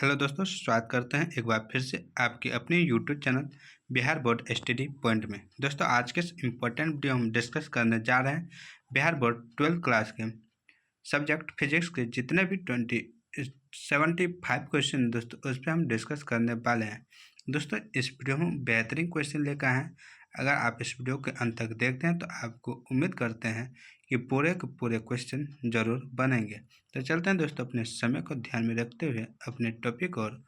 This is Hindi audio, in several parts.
हेलो दोस्तों, स्वागत करते हैं एक बार फिर से आपके अपने YouTube channel Bihar board study point में। दोस्तों, आज के इस इम्पोर्टेंट वीडियो हम डिस्कस करने जा रहे हैं बिहार बोर्ड 12th क्लास के सब्जेक्ट फिजिक्स के जितने भी 75 क्वेश्चन दोस्तों उस पर हम डिस्कस करने वाले हैं। दोस्तों, इस वीडियो में बेहतरीन क्वेश्चन लेकर आए हैं। अगर आप इस वीडियो के अंत तक देखते हैं तो आपको उम्मीद करते हैं कि पूरे के पूरे क्वेश्चन जरूर बनेंगे। तो चलते हैं दोस्तों, अपने समय को ध्यान में रखते हुए अपने टॉपिक और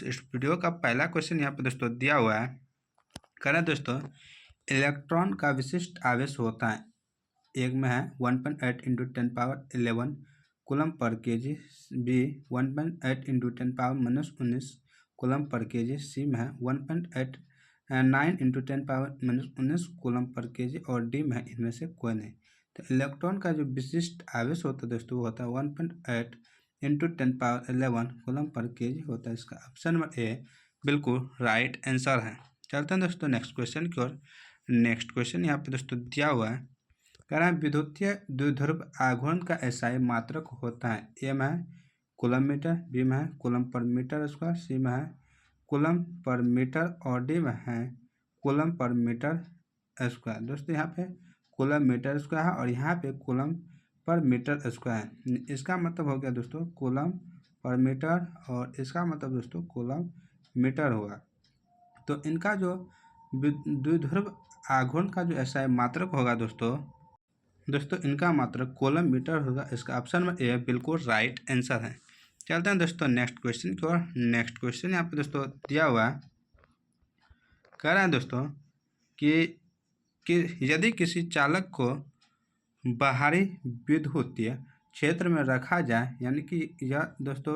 इस वीडियो का पहला क्वेश्चन यहाँ पर दोस्तों दिया हुआ है। करें दोस्तों, इलेक्ट्रॉन का विशिष्ट आवेश होता है। एक में है 1.8 इंटू 10⁻11 कूलम पर केजी, बी 1.8 इंटू 10⁻−19 कूलम पर केजी, सी में है 1.89 इंटू 10⁻−19 कूलम पर केजी और डी में है इनमें से कोई नहीं। तो इलेक्ट्रॉन का जो विशिष्ट आवेश होता है दोस्तों वो होता है 1.8 इंटू 10⁻11 कूलम पर केजी होता है। इसका ऑप्शन नंबर ए बिल्कुल राइट आंसर है। चलते हैं दोस्तों नेक्स्ट क्वेश्चन की ओर। नेक्स्ट क्वेश्चन यहाँ पे दोस्तों दिया हुआ है। कह रहा है विद्युतीय द्विध्रुव आघूर्ण का एसआई मात्रक होता है। ए में है कूलम मीटर, बी में है कूलम पर मीटर स्क्वायर, सी में है कूलम पर मीटर और डी में है कूलम पर मीटर स्क्वायर। दोस्तों यहाँ पे कूलम मीटर स्क्वायर है और यहाँ पे कूलम पर मीटर स्क्वायर है। इसका मतलब हो गया दोस्तों कूलम पर मीटर और इसका मतलब दोस्तों कूलम मीटर होगा। तो इनका जो द्विध्रुव आघूर्ण का जो एसआई मात्रक होगा दोस्तों इनका मात्रक कूलम मीटर होगा। इसका ऑप्शन में ए बिल्कुल राइट आंसर है। चलते हैं दोस्तों नेक्स्ट क्वेश्चन की ओर। नेक्स्ट क्वेश्चन यहाँ पे दोस्तों दिया हुआ है। कह रहे हैं दोस्तों कि यदि किसी चालक को बाहरी विद्युतीय क्षेत्र में रखा जाए, यानी कि यह दोस्तों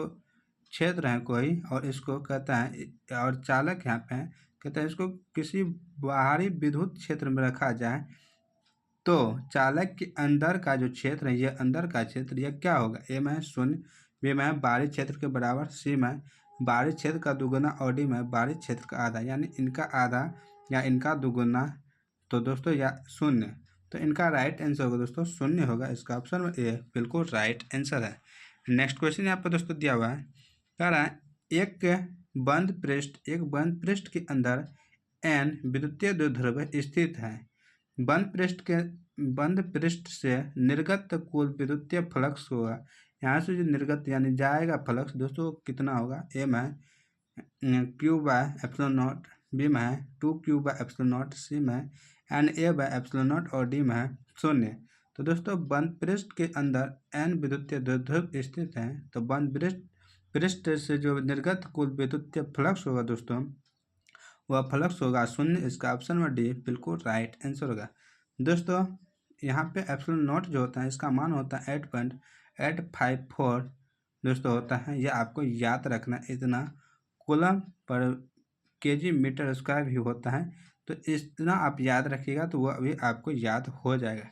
क्षेत्र है कोई और इसको कहता है, और चालक यहाँ पे कहता है इसको किसी बाहरी विद्युत क्षेत्र में रखा जाए तो चालक के अंदर का जो क्षेत्र है, ये अंदर का क्षेत्र यह क्या होगा। ए में 0, बी में बाहरी क्षेत्र के बराबर, सी में बाहरी क्षेत्र का दुगुना और डी में बाहरी क्षेत्र का आधा, यानी इनका आधा या इनका दुगुना। तो दोस्तों या 0, तो इनका राइट आंसर होगा दोस्तों 0 होगा। इसका ऑप्शन में ए बिल्कुल राइट आंसर है। नेक्स्ट क्वेश्चन यहाँ पर दोस्तों दिया हुआ है। कह रहा है एक बंद पृष्ठ के अंदर एन विद्युतीय द्विध्रुव स्थित है। बंद पृष्ठ से निर्गत कुल विद्युतीय फ्लक्स होगा। यहाँ से जो निर्गत यानी जाएगा फ्लक्स दोस्तों कितना होगा। ए में Q/ε0, बी में 2Q/ε0, सी में NA/ε0 और डी में 0। तो दोस्तों बंद पृष्ठ के अंदर एन विद्युतीय द्विध्रुव स्थित है। तो बंद पृष्ठ से जो निर्गत कुल विद्युतीय फ्लक्स होगा दोस्तों वह फ्लक्स होगा 0। इसका ऑप्शन में डी बिल्कुल राइट आंसर होगा। दोस्तों यहाँ पे ε0 जो होता है इसका मान होता है 8.854 दोस्तों होता है। यह आपको याद रखना, इतना कूलम पर केजी मीटर स्क्वायर भी होता है। तो इतना आप याद रखिएगा तो वह भी आपको याद हो जाएगा।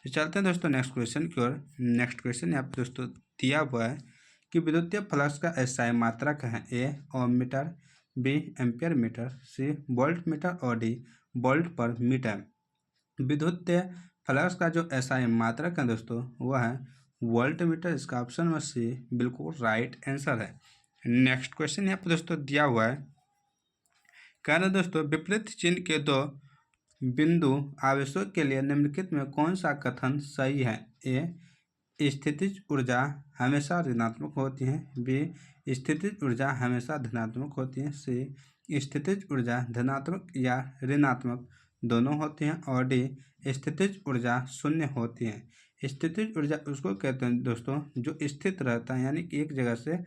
तो चलते हैं दोस्तों नेक्स्ट क्वेश्चन की ओर। नेक्स्ट क्वेश्चन यहाँ पे दोस्तों दिया हुआ है कि विद्युतीय फ्लक्स का एसआई मात्रक है। A ohm metre, B ampere metre, C volt metre और डी वोल्ट पर मीटर। विद्युतीय फ्लक्स का जो एसआई मात्रक है दोस्तों वह है वोल्ट मीटर। इसका ऑप्शन में सी बिल्कुल राइट आंसर है। नेक्स्ट क्वेश्चन यहाँ पर दोस्तों दिया हुआ है। कह रहे दोस्तों विपरीत चिन्ह के दो बिंदु आवेशों के लिए निम्नलिखित में कौन सा कथन सही है। ए स्थितिज ऊर्जा हमेशा ऋणात्मक होती है, बी स्थितिज ऊर्जा हमेशा धनात्मक होती है, सी स्थितिज ऊर्जा धनात्मक या ऋणात्मक दोनों होती हैं और डी स्थितिज ऊर्जा शून्य होती है। स्थितिज ऊर्जा उसको कहते हैं दोस्तों जो स्थित रहता है, यानी कि एक जगह से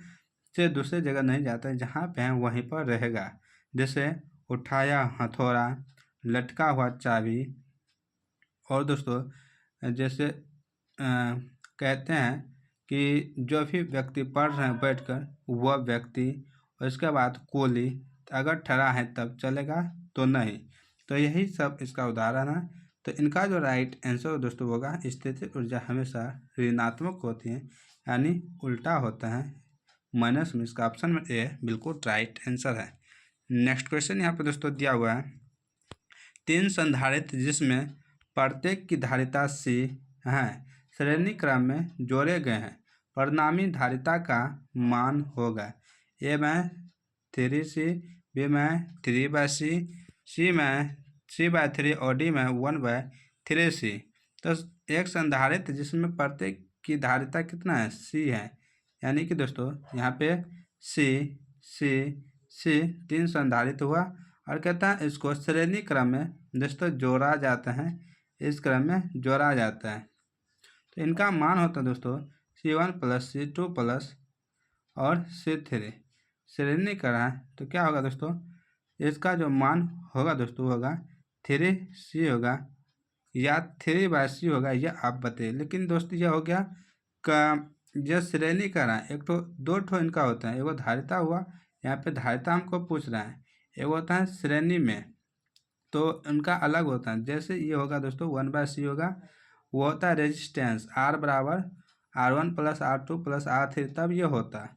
दूसरे जगह नहीं जाता है, जहाँ पे है वहीं पर रहेगा। जैसे उठाया हथौड़ा, लटका हुआ चाबी। और दोस्तों जैसे कहते हैं कि जो भी व्यक्ति पढ़ रहे हैं बैठकर वह व्यक्ति, और इसके बाद कोली, अगर ठहरा है तब चलेगा तो नहीं। तो यही सब इसका उदाहरण है। तो इनका जो राइट आंसर दोस्तों होगा स्थितिज ऊर्जा हमेशा ऋणात्मक होती है, यानी उल्टा होता है माइनस में। इसका ऑप्शन में ए बिल्कुल राइट आंसर है। नेक्स्ट क्वेश्चन यहाँ पे दोस्तों दिया हुआ है। 3 संधारित्र जिसमें प्रत्येक की धारिता सी है श्रेणी क्रम में जोड़े गए हैं, परिणामी धारिता का मान होगा। ए में 3c, बी में 3/c, C/3 और डी में 1/3c। तो एक संधारित्र जिसमें प्रत्येक की धारिता कितना है, c है, यानी कि दोस्तों यहाँ पे C 3 संधारित्र हुआ और कहता है इसको श्रेणी क्रम में दोस्तों जोड़ा जाता है, इस क्रम में जोड़ा जाता है। तो इनका मान होता है दोस्तों C1 + C2 प्लस और C3 श्रेणी करा है, तो क्या होगा दोस्तों, इसका जो मान होगा दोस्तों होगा 3c होगा या 3/c होगा, यह आप बताइए। लेकिन दोस्तों यह हो गया का यह श्रेणी करा, एक तो दो ठो इनका होता है, एगो धारिता हुआ, यहाँ पे धारिता हमको पूछ रहा है, एगो होता है श्रेणी में, तो उनका अलग होता है। जैसे ये होगा दोस्तों 1/c होगा, वो होता है रेजिस्टेंस R बराबर R1 + R2 + R3, तब ये होता है।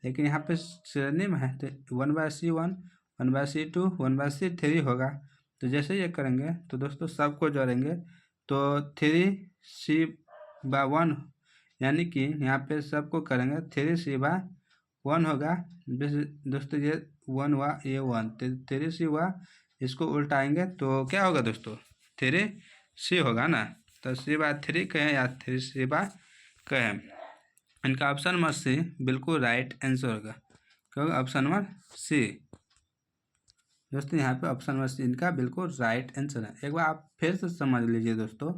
लेकिन यहाँ पे श्रेणी में है तो 1/c1, 1/c2, 1/c3 होगा। तो जैसे ये करेंगे तो दोस्तों सबको जोड़ेंगे तो 3c/1, यानी कि यहाँ पे सबको करेंगे 3c/1 होगा। दोस्तों ये 1 हुआ, ये 1, 3c हुआ, इसको उल्टाएंगे तो क्या होगा दोस्तों 3c होगा ना। तो C/3 कहें या 3c कहें, इनका ऑप्शन नंबर सी बिल्कुल राइट आंसर होगा। क्योंकि ऑप्शन नंबर सी दोस्तों यहाँ पे ऑप्शन नंबर सी इनका बिल्कुल राइट आंसर है। एक बार आप फिर से समझ लीजिए दोस्तों,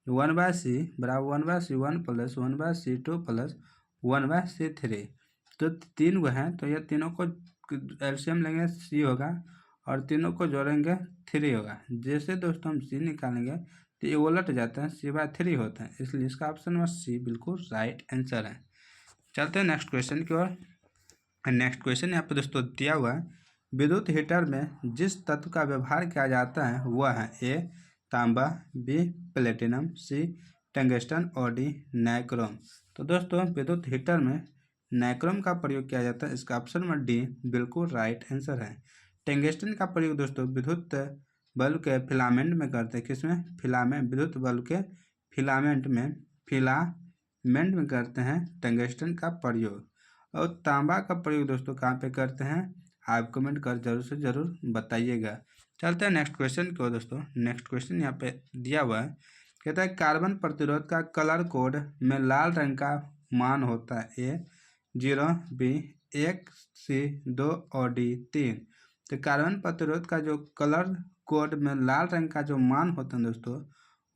1/c बराबर 1/c1 plus 1/c2 plus 1/c3, तो तीन गो हैं, तो ये तीनों को एलसीएम लेंगे सी होगा और तीनों को जोड़ेंगे 3 होगा। जैसे दोस्तों हम सी निकालेंगे तो ये उलट जाते हैं, C/3 होता है, इसलिए इसका ऑप्शन नंबर सी बिल्कुल राइट आंसर है। चलते हैं नेक्स्ट क्वेश्चन की ओर। नेक्स्ट क्वेश्चन यहाँ पे दोस्तों दिया हुआ है, विद्युत हीटर में जिस तत्व का व्यवहार किया जाता है वह है ए तांबा, बी प्लेटिनम, सी टंगस्टन और डी नाइक्रोम। तो दोस्तों विद्युत हीटर में नाइक्रोम का प्रयोग किया जाता है, इसका ऑप्शन नंबर डी बिल्कुल राइट आंसर है। टंगस्टन का प्रयोग दोस्तों विद्युत बल्ब के फिलामेंट में करते हैं, किसमें, फिलामेंट, विद्युत बल्ब के फिलामेंट में करते हैं टंगस्टन का प्रयोग। और तांबा का प्रयोग दोस्तों कहाँ पे करते हैं, आप कमेंट कर जरूर से जरूर बताइएगा। चलते हैं नेक्स्ट क्वेश्चन की ओर दोस्तों। नेक्स्ट क्वेश्चन यहाँ पे दिया हुआ है, कहता है कार्बन प्रतिरोध का कलर कोड में लाल रंग का मान होता है ए 0, बी 1, सी 2 और डी 3। तो कार्बन प्रतिरोध का जो कलर कोड में लाल रंग का जो मान होता है दोस्तों,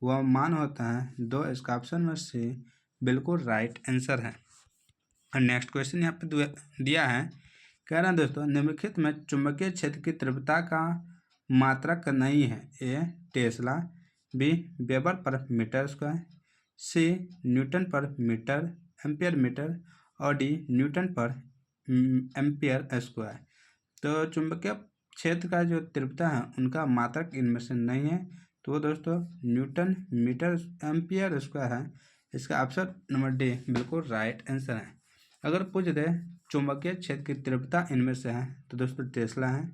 वह मान होता है 2, इसका ऑप्शन में सी बिल्कुल राइट आंसर है। और नेक्स्ट क्वेश्चन यहाँ पे दिया है, कह रहे हैं दोस्तों निम्नलिखित में चुंबकीय क्षेत्र की तीव्रता का मात्रक नहीं है, ए टेस्ला, बी वेबर पर मीटर स्क्वायर, सी न्यूटन पर मीटर एम्पियर मीटर और डी न्यूटन पर एम्पियर स्क्वायर। तो चुंबकीय क्षेत्र का जो तीव्रता है उनका मात्रक इनमें से नहीं है, तो दोस्तों न्यूटन मीटर एम्पियर स्क्वायर है, इसका ऑप्शन नंबर डी बिल्कुल राइट आंसर है। अगर पूछ दे चुंबकीय क्षेत्र की तीव्रता इनमें से है तो दोस्तों टेस्ला है,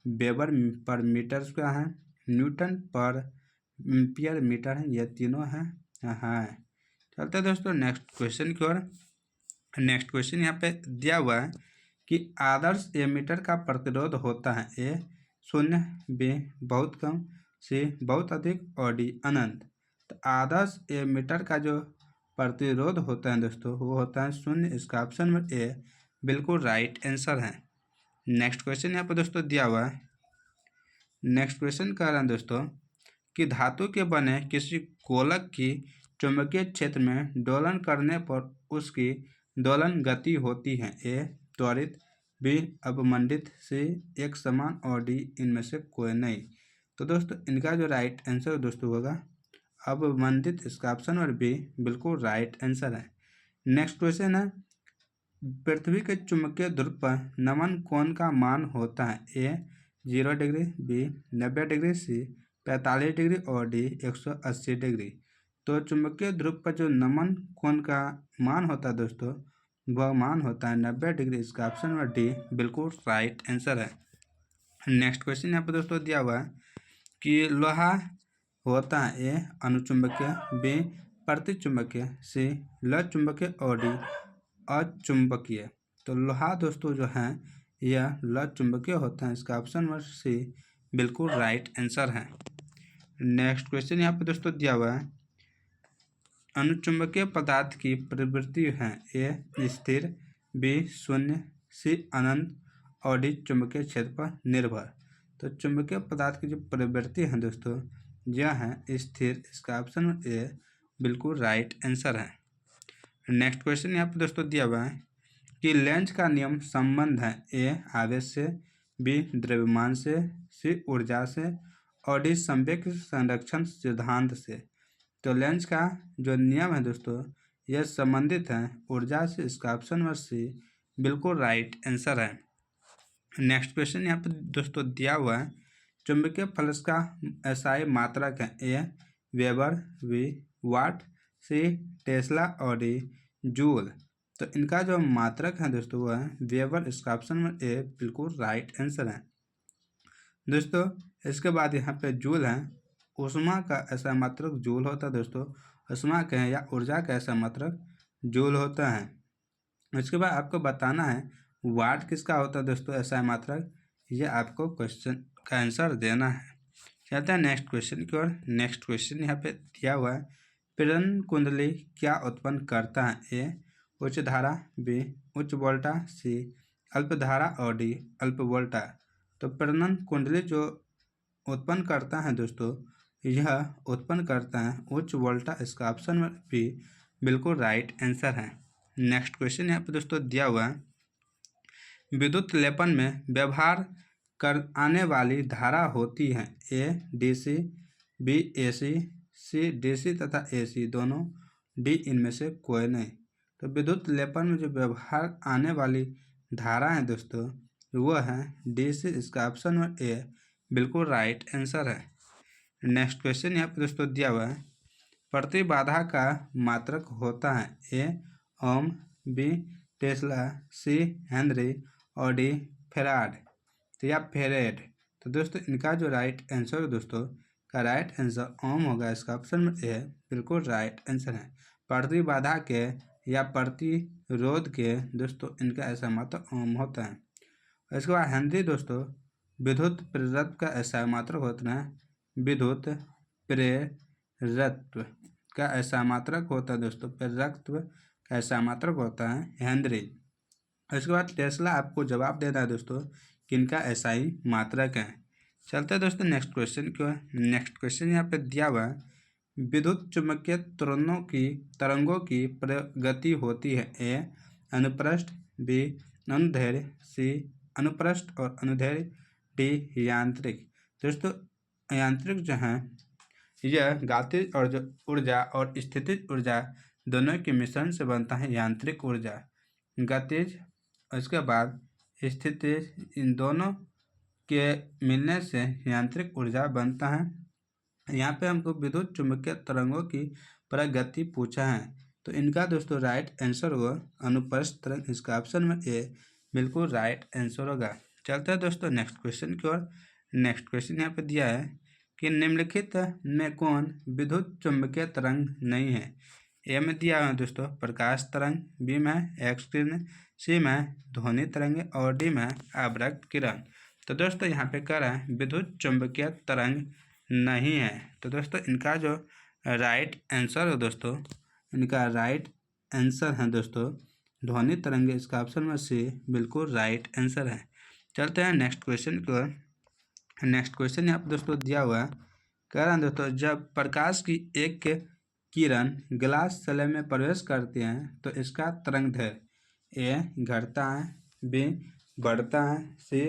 वेबर पर मीटर स्क्वायर है, न्यूटन पर एम्पियर मीटर है, ये तीनों हैं। हाँ, चलते हैं दोस्तों नेक्स्ट क्वेश्चन की ओर। नेक्स्ट क्वेश्चन यहाँ पे दिया हुआ है कि आदर्श एमीटर का प्रतिरोध होता है ए 0, बी बहुत कम, सी बहुत अधिक और डी अनंत। तो आदर्श एमीटर का जो प्रतिरोध होता है दोस्तों वो होता है 0, इसका ऑप्शन नंबर ए बिल्कुल राइट आंसर है। नेक्स्ट क्वेश्चन यहाँ पर दोस्तों दिया हुआ है। नेक्स्ट क्वेश्चन कह रहे हैं दोस्तों कि धातु के बने किसी गोलक की चुंबकीय क्षेत्र में दोलन करने पर उसकी दोलन गति होती है, ए त्वरित, बी अवमंदित, सी एक समान और डी इनमें से कोई नहीं। तो दोस्तों इनका जो राइट आंसर दोस्तों होगा अवमंदित, इसका ऑप्शन और बी बिल्कुल राइट आंसर है। नेक्स्ट क्वेश्चन है, पृथ्वी के चुंबकीय ध्रुव पर नमन कोण का मान होता है, ए 0 डिग्री, बी 90 डिग्री, सी 45 डिग्री और डी 180 डिग्री। तो चुंबकीय ध्रुव पर जो नमन कोण का मान होता है दोस्तों वह मान होता है 90 डिग्री, इसका ऑप्शन नंबर डी बिल्कुल राइट आंसर है। नेक्स्ट क्वेश्चन यहाँ पर दोस्तों दिया हुआ है कि लोहा होता है ए अनुचुंबकीय, बी प्रतिचुंबकीय, सी लचुंबकीय और डी अचुंबकीय। तो लोहा दोस्तों जो है यह ल चुंबकीय होता है। इसका ऑप्शन नंबर सी बिल्कुल राइट आंसर है। नेक्स्ट क्वेश्चन यहाँ पे दोस्तों दिया हुआ है, अनुचुंबकीय पदार्थ की प्रवृत्ति है। ए स्थिर, बी शून्य, सी अनंत और डी चुंबकीय क्षेत्र पर निर्भर। तो चुंबकीय पदार्थ की जो प्रवृत्ति है दोस्तों यह है स्थिर। इसका ऑप्शन ए बिल्कुल राइट आंसर है। नेक्स्ट क्वेश्चन यहाँ पे दोस्तों दिया हुआ है कि लेंज का नियम संबंध है। ए आवेश से, बी द्रव्यमान से, सी ऊर्जा से और डी संवेग संरक्षण सिद्धांत से। तो लेंज का जो नियम है दोस्तों यह संबंधित है ऊर्जा से। इसका ऑप्शन नंबर सी बिल्कुल राइट आंसर है। नेक्स्ट क्वेश्चन यहाँ पे दोस्तों दिया हुआ है, चुंबकीय फ्लक्स का एसआई मात्रक है। ए वेबर, बी वाट, सी टेस्ला और डी जूल। तो इनका जो मात्रक है दोस्तों वह है वेबर। इसका ऑप्शन नंबर ए बिल्कुल राइट आंसर है। दोस्तों इसके बाद यहाँ पे जूल है। ऊष्मा का ऐसा मात्रक जूल होता है दोस्तों। ऊष्मा का या ऊर्जा का ऐसा मात्रक जूल होता है। इसके बाद आपको बताना है वाट किसका होता है दोस्तों ऐसा मात्रक। ये आपको क्वेश्चन का आंसर देना है। चलते हैं नेक्स्ट क्वेश्चन की ओर। नेक्स्ट क्वेश्चन यहाँ पे दिया हुआ है, प्रेरण कुंडली क्या उत्पन्न करता है। ए उच्च धारा, बी उच्च वोल्टा, सी अल्प धारा और डी अल्प वोल्टा। तो प्रेरण कुंडली जो उत्पन्न करता है दोस्तों यह उत्पन्न करता है उच्च वोल्टा। इसका ऑप्शन बी बिल्कुल राइट आंसर है। नेक्स्ट क्वेश्चन यहाँ पे दोस्तों दिया हुआ है, विद्युत लेपन में व्यवहार कर आने वाली धारा होती है। ए डीसी, बी एसी, सी डीसी तथा एसी दोनों, डी इनमें से कोई नहीं। तो विद्युत लेपन में जो व्यवहार आने वाली धारा है दोस्तों वह है डीसी। इसका ऑप्शन नंबर ए बिल्कुल राइट आंसर है। नेक्स्ट क्वेश्चन यहाँ पे दोस्तों दिया हुआ है, प्रतिबाधा का मात्रक होता है। A Om, B Tesla, C Henry और डी फेराड। तो या फेरेड। तो दोस्तों इनका जो राइट आंसर दोस्तों का राइट आंसर ओम होगा। इसका ऑप्शन में ए बिल्कुल राइट आंसर है। प्रतिबाधा के या प्रतिरोध के दोस्तों इनका ऐसा मात्रक ओम होता है। इसके बाद हेनरी दोस्तों विद्युत प्रेरकत्व का ऐसा मात्रक होता है। विद्युत प्रेरकत्व का ऐसा मात्रक होता है दोस्तों। प्रेरकत्व का ऐसा मात्रक होता है हेनरी। इसके बाद टेस्ला आपको जवाब देना है दोस्तों कि इनका एसआई मात्रक है। चलते हैं दोस्तों नेक्स्ट क्वेश्चन की ओर। नेक्स्ट क्वेश्चन यहाँ पे दिया हुआ है, विद्युत चुम्बकीय तरंगों की प्रगति होती है। ए अनुप्रस्थ, बी अनुदैर्ध्य, सी अनुप्रस्थ और अनुदैर्ध्य, डी यांत्रिक। दोस्तों यांत्रिक जो है यह गतिज और जो ऊर्जा और स्थितिज ऊर्जा दोनों के मिश्रण से बनता है यांत्रिक ऊर्जा। गतिज उसके बाद स्थिति, इन दोनों के मिलने से यांत्रिक ऊर्जा बनता है। यहाँ पे हमको विद्युत चुम्बकीय तरंगों की प्रगति पूछा है। तो इनका दोस्तों राइट आंसर होगा अनुप्रस्थ तरंग। इसका ऑप्शन में ए बिल्कुल राइट आंसर होगा। चलते हैं दोस्तों नेक्स्ट क्वेश्चन की ओर। नेक्स्ट क्वेश्चन यहाँ पे दिया है कि निम्नलिखित में कौन विद्युत चुम्बकीय तरंग नहीं है। ए में दिया है दोस्तों प्रकाश तरंग, बी में एक्स किरण, सी में ध्वनि तरंग और डी में आवर्त किरण। तो दोस्तों यहाँ पे कह रहा है विद्युत चुम्बकीय तरंग नहीं है। तो दोस्तों इनका जो राइट आंसर है दोस्तों, इनका राइट आंसर है दोस्तों ध्वनि तरंग। इसका ऑप्शन में सी बिल्कुल राइट आंसर है। चलते हैं नेक्स्ट क्वेश्चन की ओर। नेक्स्ट क्वेश्चन यहाँ पे दोस्तों दिया हुआ है, कह रहा है दोस्तों जब प्रकाश की एक किरण ग्लास स्लैब में प्रवेश करती हैं तो इसका तरंग दैर्ध्य ए घटता है, बी बढ़ता है, सी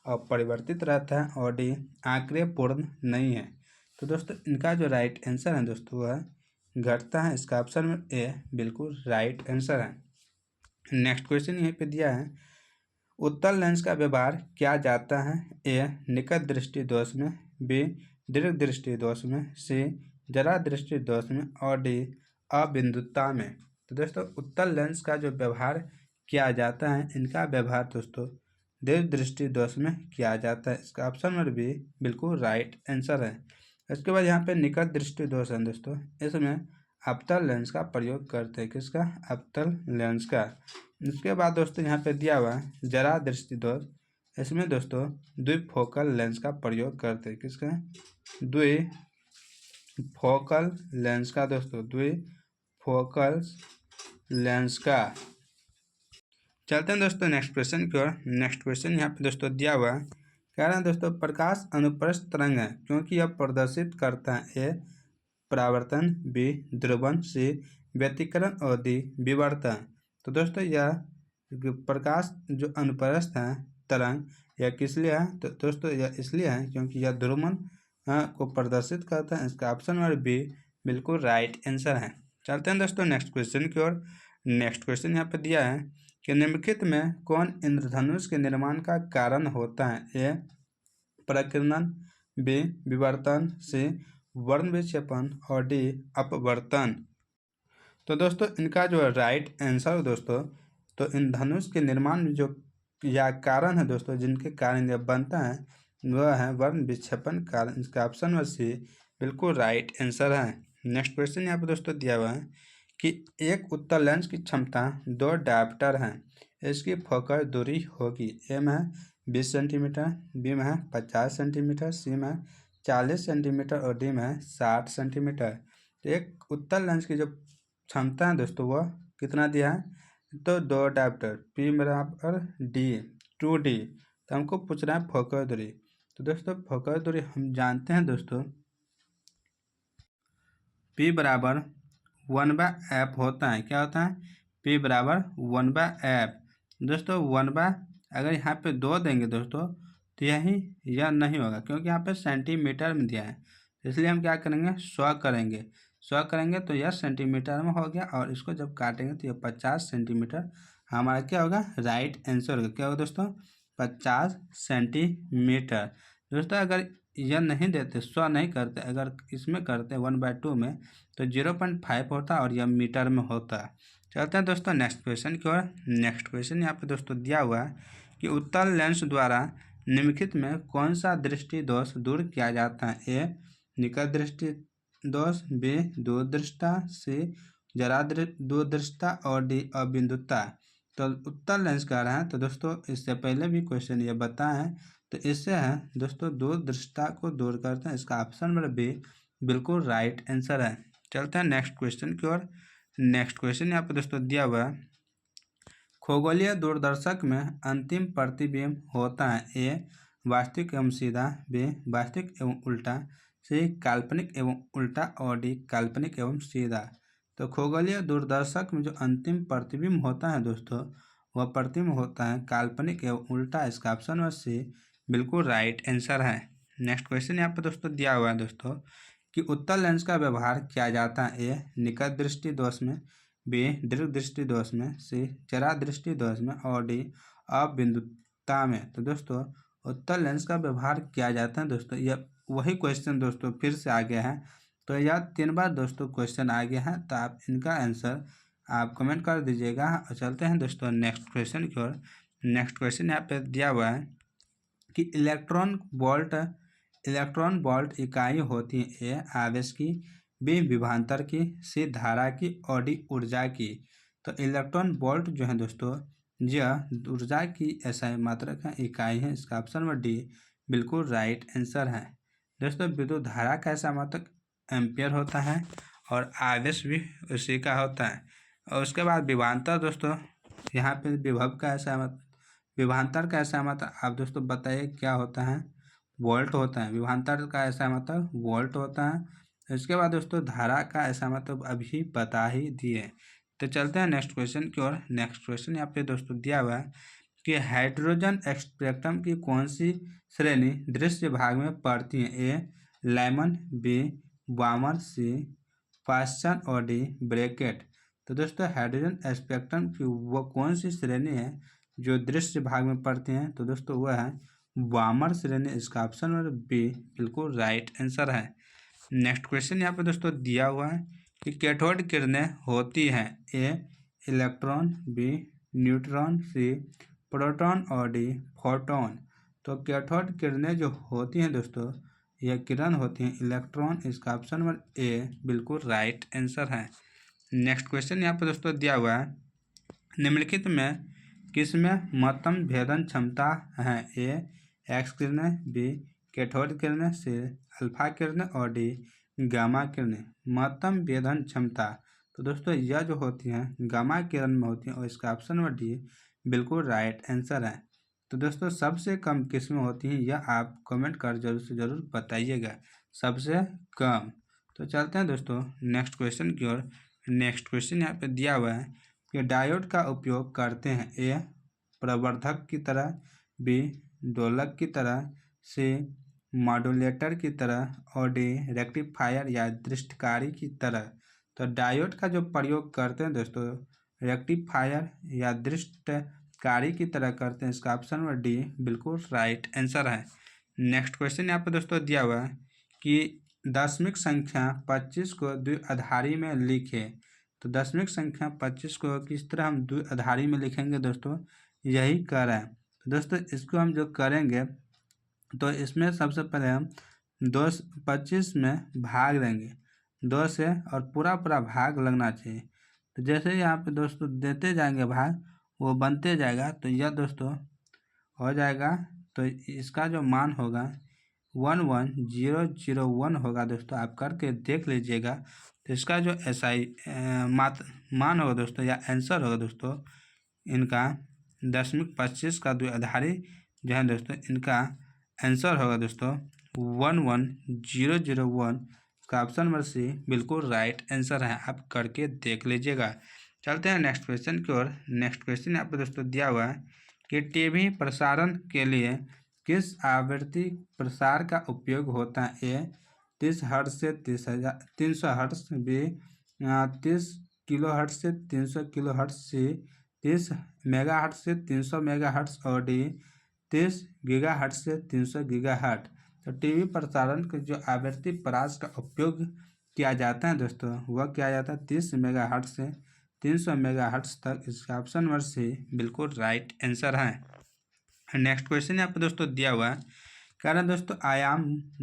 अपरिवर्तित रहता है और डी आंकड़े पूर्ण नहीं है। तो दोस्तों इनका जो राइट आंसर है दोस्तों वह घटता है। इसका ऑप्शन में ए बिल्कुल राइट आंसर है। नेक्स्ट क्वेश्चन यहीं पे दिया है, उत्तल लेंस का व्यवहार किया जाता है। ए निकट दृष्टि दोष में, बी दीर्घ दृष्टि दोष में, सी जरा दृष्टि दोष में और डी अबिंदुता में। तो दोस्तों उत्तल लेंस का जो व्यवहार किया जाता है इनका व्यवहार दोस्तों दीर्घ दृष्टि दोष में किया जाता है। इसका ऑप्शन नंबर बी बिल्कुल राइट आंसर है। इसके बाद यहाँ पे निकट दृष्टि दोष है दोस्तों, इसमें अवतल लेंस का प्रयोग करते हैं। किसका? अवतल लेंस का। उसके बाद दोस्तों यहाँ पे दिया हुआ है जरा दृष्टि दोष। इसमें दोस्तों द्विफोकल लेंस का प्रयोग करते हैं। किसका? द्विफोकल लेंस का दोस्तों, द्विफोकल लेंस का। चलते हैं दोस्तों नेक्स्ट क्वेश्चन की ओर। नेक्स्ट क्वेश्चन यहाँ पे दोस्तों दिया हुआ है, कह रहे हैं दोस्तों प्रकाश अनुप्रस्थ तरंग है क्योंकि यह प्रदर्शित करता है ए परावर्तन, बी ध्रुवन, सी व्यतिकरण और डी विवर्तन। तो दोस्तों यह प्रकाश जो अनुप्रस्थ है तरंग, यह किस लिए है? तो दोस्तों यह इसलिए है क्योंकि यह ध्रुवन को प्रदर्शित करता है। इसका ऑप्शन नंबर बी बिल्कुल राइट आंसर है। चलते हैं दोस्तों नेक्स्ट क्वेश्चन की ओर। नेक्स्ट क्वेश्चन यहाँ पे दिया है कि निम्नलिखित में कौन इंद्रधनुष के निर्माण का कारण होता है? ए प्रकीर्णन, बी विवर्तन, सी वर्ण विक्षेपण और डी अपवर्तन। तो दोस्तों इनका जो राइट आंसर दोस्तों, तो इन धनुष के निर्माण में जो या कारण है दोस्तों, जिनके कारण यह बनता है, वह है वर्ण विक्षेपण कारण। इसका ऑप्शन नंबर सी बिल्कुल राइट आंसर है। नेक्स्ट क्वेश्चन यहाँ पे दोस्तों दिया हुआ है कि एक उत्तल लेंस की क्षमता 2 डायप्टर है, इसकी फोकस दूरी होगी। ए में 20 सेंटीमीटर, बी में 50 सेंटीमीटर, सी में 40 सेंटीमीटर और डी में 60 सेंटीमीटर। एक उत्तल लेंस की जो क्षमता है दोस्तों, वह कितना दिया है? तो 2 डायप्टर, पी बराबर डी 2D। तो हमको पूछ रहा है फोकस दूरी। तो दोस्तों फोकस दूरी हम जानते हैं दोस्तों, P बराबर 1/f होता है। क्या होता है? P बराबर 1/f। दोस्तों 1/, अगर यहाँ पे 2 देंगे दोस्तों तो यह नहीं होगा क्योंकि यहाँ पे सेंटीमीटर में दिया है। इसलिए हम क्या करेंगे? 100 करेंगे। 100 करेंगे तो यह सेंटीमीटर में हो गया, और इसको जब काटेंगे तो यह 50 सेंटीमीटर हमारा क्या होगा? राइट आंसर होगा। क्या होगा दोस्तों? 50 सेंटीमीटर। दोस्तों अगर यह नहीं देते, 100 नहीं करते, अगर इसमें करते 1/2 में, तो 0.5 होता और यह मीटर में होता। चलते हैं दोस्तों नेक्स्ट क्वेश्चन की ओर। नेक्स्ट क्वेश्चन यहाँ पे दोस्तों दिया हुआ है कि उत्तल लेंस द्वारा निम्नलिखित में कौन सा दृष्टि दोष दूर किया जाता है? ए निकट दृष्टि दोष, बी दूरदृष्टा, सी जरा दूरदृष्टा और डी अबिंदुता। तो उत्तल लेंस कह रहे हैं, तो दोस्तों इससे पहले भी क्वेश्चन ये बताए हैं, तो इससे है दोस्तों दूरदृष्टा को दूर करते हैं। इसका ऑप्शन नंबर बी बिल्कुल राइट आंसर है। चलते हैं नेक्स्ट क्वेश्चन की ओर। नेक्स्ट क्वेश्चन यहाँ पे दोस्तों दिया हुआ है, खगोलीय दूरदर्शक में अंतिम प्रतिबिंब होता है। ए वास्तविक एवं सीधा, बी वास्तविक एवं उल्टा, सी काल्पनिक एवं उल्टा और डी काल्पनिक एवं सीधा। तो खगोलीय दूरदर्शक में जो अंतिम प्रतिबिंब होता है दोस्तों, वह प्रतिबिंब होता है काल्पनिक एवं उल्टा। इसका ऑप्शन नंबर सी बिल्कुल राइट आंसर है। नेक्स्ट क्वेश्चन यहाँ पे दोस्तों दिया हुआ है दोस्तों कि उत्तल लेंस का व्यवहार किया जाता है। ए निकट दृष्टि दोष में, बी दीर्घ दृष्टि दोष में, सी जरा दृष्टि दोष में और डी अबिंदुता में। तो दोस्तों उत्तल लेंस का व्यवहार किया जाता है दोस्तों, यह वही क्वेश्चन दोस्तों फिर से आ गया है। तो यह 3 बार दोस्तों क्वेश्चन आ गया है, तो आप इनका आंसर आप कमेंट कर दीजिएगा। और चलते हैं दोस्तों नेक्स्ट क्वेश्चन की ओर। नेक्स्ट क्वेश्चन यहाँ पे दिया हुआ है कि इलेक्ट्रॉन वोल्ट इकाई होती है। ए आवेश की, बी विभवांतर की, सी धारा की और डी ऊर्जा की। तो इलेक्ट्रॉन वोल्ट जो है दोस्तों, यह ऊर्जा की SI मात्रक है, इकाई है। इसका ऑप्शन नंबर डी बिल्कुल राइट आंसर है। दोस्तों विद्युत धारा का SI मात्रक एम्पियर होता है और आवेश भी उसी का होता है। और उसके बाद विभवांतर दोस्तों, यहाँ पे विभव का SI मात्रक, विभवांतर का SI मात्रक आप दोस्तों बताइए क्या होता है? वोल्ट होता है। विभवांतर का SI मात्रक वोल्ट होता है। इसके बाद दोस्तों धारा का SI मात्रक अभी बता ही दिए। तो चलते हैं नेक्स्ट क्वेश्चन की ओर। नेक्स्ट क्वेश्चन यहाँ पे दोस्तों दिया हुआ है कि हाइड्रोजन स्पेक्ट्रम की कौन सी श्रेणी दृश्य भाग में पड़ती है? ए लाइमन, बी वामर, सी पास्चन और डी ब्रैकेट। तो दोस्तों हाइड्रोजन स्पेक्ट्रम की वो कौन सी श्रेणी है जो दृश्य भाग में पड़ती हैं? तो दोस्तों वह है वामर श्रेणी। इसका ऑप्शन नंबर बी बिल्कुल राइट आंसर है। नेक्स्ट क्वेश्चन यहाँ पे दोस्तों दिया हुआ है कि कैथोड किरणें होती हैं। A electron, B neutron, C proton और डी फोटोन। तो कैथोड किरणें जो होती हैं दोस्तों, यह किरण होती हैं इलेक्ट्रॉन। इसका ऑप्शन नंबर ए बिल्कुल राइट आंसर है। नेक्स्ट क्वेश्चन यहाँ पर दोस्तों दिया हुआ है, निम्नलिखित में किसमें महत्तम भेदन क्षमता है? ए एक्स किरणें, बी कैथोड किरणें, सी अल्फा किरणें और डी गामा किरणें। महत्तम भेदन क्षमता, तो दोस्तों यह जो होती हैं गामा किरण में होती हैं और इसका ऑप्शन नंबर डी बिल्कुल राइट आंसर है। तो दोस्तों सबसे कम किस्में होती हैं यह आप कमेंट कर जरूर से ज़रूर बताइएगा, सबसे कम। तो चलते हैं दोस्तों नेक्स्ट क्वेश्चन की ओर। नेक्स्ट क्वेश्चन यहाँ पे दिया हुआ है कि डायोड का उपयोग करते हैं? ए प्रवर्धक की तरह, बी दोलक की तरह, सी मॉड्यूलेटर की तरह और डी रेक्टिफायर या दृष्टिकारी की तरह। तो डायोड का जो प्रयोग करते हैं दोस्तों रेक्टिफायर या दृष्टिकारी की तरह करते हैं। इसका ऑप्शन नंबर डी बिल्कुल राइट आंसर है। नेक्स्ट क्वेश्चन यहाँ पर दोस्तों दिया हुआ है कि दशमिक संख्या 25 को द्विआधारी में लिखे। तो दशमिक संख्या 25 को किस तरह हम द्विआधारी में लिखेंगे दोस्तों, यही कह रहा है। तो दोस्तों इसको हम जो करेंगे तो इसमें सबसे पहले हम 25 में भाग देंगे 2 से और पूरा पूरा भाग लगना चाहिए। तो जैसे यहाँ पे दोस्तों देते जाएंगे भाग वो बनते जाएगा। तो यह दोस्तों हो जाएगा। तो इसका जो मान होगा 11001 होगा दोस्तों, आप करके देख लीजिएगा। तो इसका जो SI मान होगा दोस्तों या आंसर होगा दोस्तों इनका 0.25 का द्विआधारी जो है दोस्तों इनका आंसर होगा दोस्तों 11001। इसका ऑप्शन नंबर सी बिल्कुल राइट आंसर है, आप करके देख लीजिएगा। चलते हैं नेक्स्ट क्वेश्चन की ओर। नेक्स्ट क्वेश्चन यहाँ पर दोस्तों दिया हुआ है कि टीवी प्रसारण के लिए किस आवृत्ति प्रसार का उपयोग होता है? ए 30 हर्ट्ज से 300 हर्ट्ज, बी 30 किलो हर्ट्ज से 300 किलो हर्ट्ज, सी 30 मेगा हर्ट्ज से 300 मेगा हर्ट्ज और डी 30 गीगा हर्ट्ज से 300 गीगा हर्ट्ज। तो टीवी प्रसारण के जो आवृत्ति परास का उपयोग किया जाता है दोस्तों वह किया जाता है 30 मेगा हर्ट्ज से 300 मेगा हर्ट्ज तक। इसका ऑप्शन नंबर सी बिल्कुल राइट आंसर है। नेक्स्ट क्वेश्चन यहाँ पे दोस्तों दिया हुआ है, कह रहे हैं दोस्तों आयाम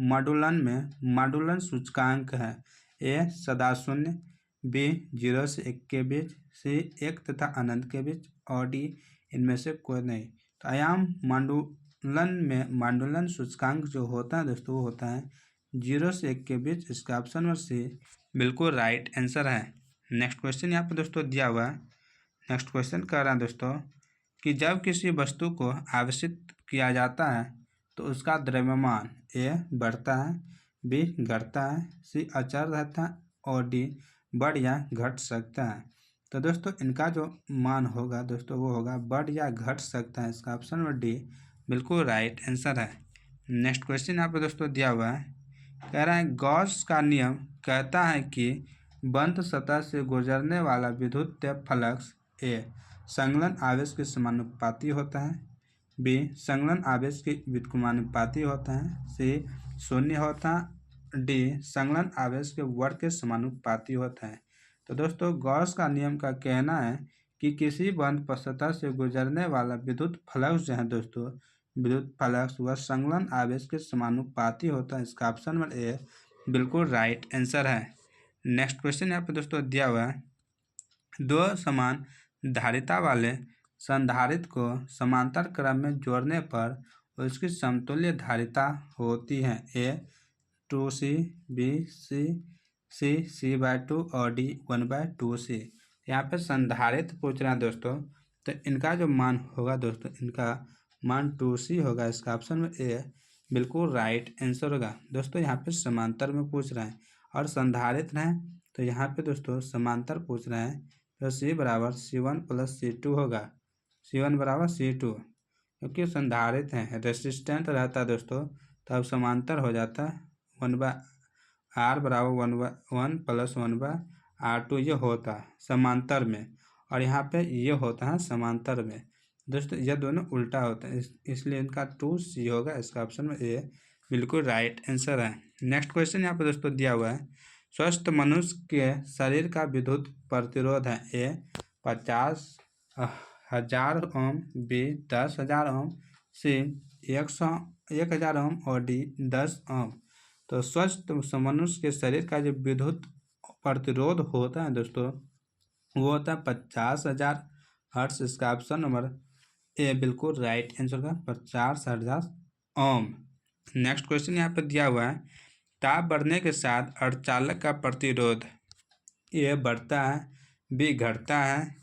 मॉड्यूलन में मॉड्यूलन सूचकांक है? ए सदा शून्य, बी 0 से 1 के बीच, सी 1 तथा अनंत के बीच और डी इनमें से कोई नहीं। तो आयाम मॉड्यूलन में मॉड्यूलन सूचकांक जो होता है दोस्तों वो होता है 0 से 1 के बीच। इसका ऑप्शन नंबर सी बिल्कुल राइट आंसर है। नेक्स्ट क्वेश्चन यहाँ पे दोस्तों दिया हुआ है। नेक्स्ट क्वेश्चन कह रहा है दोस्तों कि जब किसी वस्तु को आवेशित किया जाता है तो उसका द्रव्यमान ए बढ़ता है, बी घटता है, सी अचर रहता है और डी बढ़ या घट सकता है। तो दोस्तों इनका जो मान होगा दोस्तों वो होगा बढ़ या घट सकता है। इसका ऑप्शन नंबर डी बिल्कुल राइट आंसर है। नेक्स्ट क्वेश्चन यहाँ पे दोस्तों दिया हुआ है, कह रहा है गॉस का नियम कहता है कि बंद सतह से गुजरने वाला विद्युत फ्लक्स ए संलग्न आवेश के समानुपाती होता है, बी संलग्न आवेश के व्युत्क्रमानुपाती होता है, सी शून्य होता है, डी संलग्न आवेश के वर्ग के समानुपाती होता है। तो दोस्तों गॉस का नियम का कहना है कि किसी बंद सतह से गुजरने वाला विद्युत फ्लक्स जो है दोस्तों विद्युत फ्लक्स वह संलग्न आवेश के समानुपाती होता है। इसका ऑप्शन नंबर ए बिल्कुल राइट आंसर है। नेक्स्ट क्वेश्चन यहाँ पे दोस्तों दिया हुआ है, दो समान धारिता वाले संधारित्र को समांतर क्रम में जोड़ने पर उसकी समतुल्य धारिता होती है? ए 2C, बी C/2 और डी 1/2C। यहाँ पे संधारित्र पूछ रहे हैं दोस्तों, तो इनका जो मान होगा दोस्तों इनका मान 2C होगा। इसका ऑप्शन में ए बिल्कुल राइट आंसर होगा। दोस्तों यहाँ पे समांतर में पूछ रहे हैं और संधारित्र हैं तो यहाँ पे दोस्तों समांतर पूछ रहे हैं तो C बराबर C1 + C2 होगा। C1 बराबर C2 क्योंकि संधारित्र हैं रेसिस्टेंट रहता है दोस्तों तो अब समांतर हो जाता है 1/R बराबर 1 + 1/R2 ये होता है समांतर में और यहाँ पे ये होता है समांतर में। दोस्तों ये दोनों उल्टा होता है इसलिए इनका 2C होगा। इसका ऑप्शन में ए बिल्कुल राइट आंसर है। नेक्स्ट क्वेश्चन यहाँ पे दोस्तों दिया हुआ है, स्वस्थ मनुष्य के शरीर का विद्युत प्रतिरोध है? ए 50,000 ओम, बी 10,000 ओम, सी 100,000 ओम और डी 10 ओम। तो स्वस्थ मनुष्य के शरीर का जो विद्युत प्रतिरोध होता है दोस्तों, वो होता है 50,000 हर्ट्ज। इसका ऑप्शन नंबर ए बिल्कुल राइट आंसर का 50,000 ओम। नेक्स्ट क्वेश्चन यहाँ पर दिया हुआ है, ताप बढ़ने के साथ अर्धचालक का प्रतिरोध ए बढ़ता है, बी घटता है,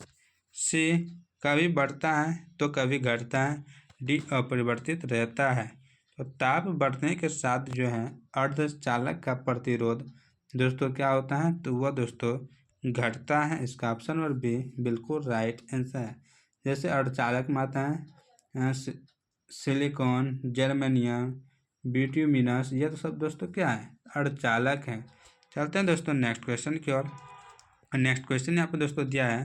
सी कभी बढ़ता है तो कभी घटता है, डी अपरिवर्तित रहता है। तो ताप बढ़ने के साथ जो है अर्धचालक का प्रतिरोध दोस्तों क्या होता है, तो वह दोस्तों घटता है। इसका ऑप्शन नंबर बी बिल्कुल राइट आंसर है। जैसे अर्धचालक में आता है सिलिकॉन, जर्मेनियम, बिट्यूमिनस, ये तो सब दोस्तों क्या है, अर्धचालक हैं। चलते हैं दोस्तों नेक्स्ट क्वेश्चन की ओर। नेक्स्ट क्वेश्चन यहाँ पे दोस्तों दिया है,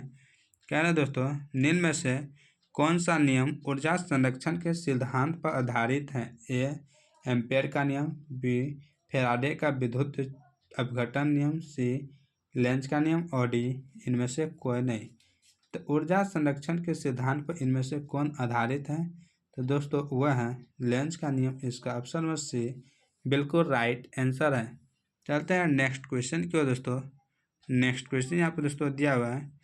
कह रहे हैं दोस्तों निम्न में से कौन सा नियम ऊर्जा संरक्षण के सिद्धांत पर आधारित है। ए एम्पेयर का नियम, बी फैराडे का विद्युत अपघटन नियम, सी लेंज का नियम और डी इनमें से कोई नहीं। तो ऊर्जा संरक्षण के सिद्धांत पर इनमें से कौन आधारित है, तो दोस्तों वह है लेंज का नियम। इसका ऑप्शन नंबर सी बिल्कुल राइट आंसर है। चलते हैं नेक्स्ट क्वेश्चन की ओर दोस्तों। नेक्स्ट क्वेश्चन यहाँ पर दोस्तों दिया हुआ है,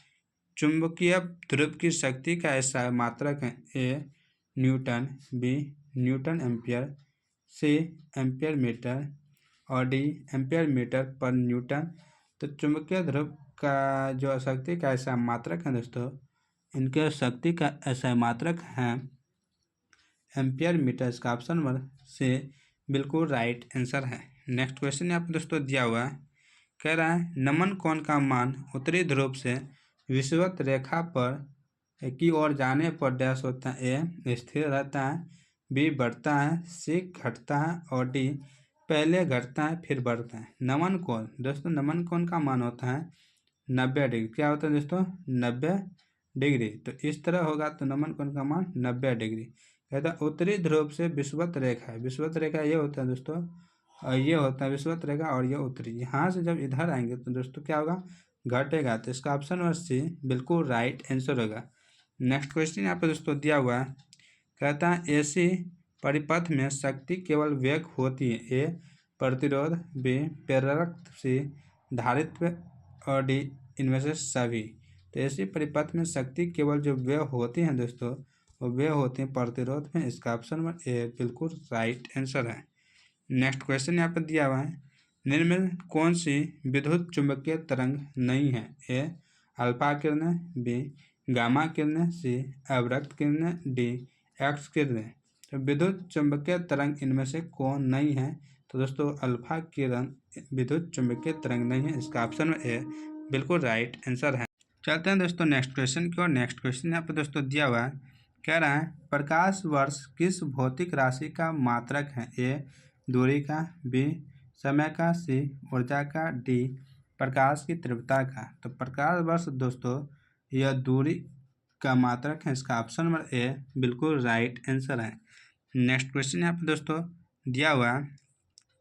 चुंबकीय ध्रुव की शक्ति का ऐसा मात्रक है। A newton, B newton ampere, C ampere metre और डी एम्पियर मीटर पर न्यूटन। तो चुंबकीय ध्रुव का जो शक्ति का ऐसा मात्रक है दोस्तों, इनके शक्ति का ऐसा मात्रक है एम्पियर मीटर। इसका ऑप्शन नंबर सी बिल्कुल राइट आंसर है। नेक्स्ट क्वेश्चन यहाँ पर दोस्तों दिया हुआ है, कह रहा है नमन कोण का मान उत्तरी ध्रुव से विषुवत रेखा पर की ओर जाने पर डैश होता है। ए स्थिर रहता है, बी बढ़ता है, सी घटता है और डी पहले घटता है फिर बढ़ता है। नमन कोण दोस्तों, नमन कोण का मान होता है 90 डिग्री। क्या होता है दोस्तों, 90 डिग्री। तो इस तरह होगा तो नमन कोण का मान 90 डिग्री। कहता है उत्तरी ध्रुव से विषुवत रेखा है, विषुवत रेखा ये होता है दोस्तों, और ये होता है विषुवत रेखा और ये उत्तरी। यहाँ से जब इधर आएंगे तो दोस्तों क्या होगा, घटेगा। तो इसका ऑप्शन नंबर सी बिल्कुल राइट आंसर होगा। नेक्स्ट क्वेश्चन यहाँ पर दोस्तों दिया हुआ है, कहता है एसी परिपथ में शक्ति केवल वेग होती है। ए प्रतिरोध, बी प्रेरक, सी धारित्व और डी इनमें से सभी। तो एसी परिपथ में शक्ति केवल जो वेग होती हैं दोस्तों, वो वेग होती हैं प्रतिरोध में। इसका ऑप्शन नंबर ए बिल्कुल राइट आंसर है। नेक्स्ट क्वेश्चन यहाँ पर दिया हुआ है, निम्न में कौन सी विद्युत चुंबकीय तरंग नहीं है। ए अल्फा किरणें, बी गामा किरणें, सी अवरक्त किरणें, डी एक्स किरणें। तो विद्युत चुंबकीय तरंग इनमें से कौन नहीं है, तो दोस्तों अल्फा किरण विद्युत चुंबकीय तरंग नहीं है। इसका ऑप्शन में ए बिल्कुल राइट आंसर है। चलते हैं दोस्तों नेक्स्ट क्वेश्चन की ओर। नेक्स्ट क्वेश्चन यहाँ पर दोस्तों दिया हुआ है, कह रहा है प्रकाश वर्ष किस भौतिक राशि का मात्रक है। ए दूरी का, बी समय का, सी ऊर्जा का, डी प्रकाश की तीव्रता का। तो प्रकाश वर्ष दोस्तों यह दूरी का मात्रक है। इसका ऑप्शन नंबर ए बिल्कुल राइट आंसर है। नेक्स्ट क्वेश्चन यहाँ पर दोस्तों दिया हुआ है,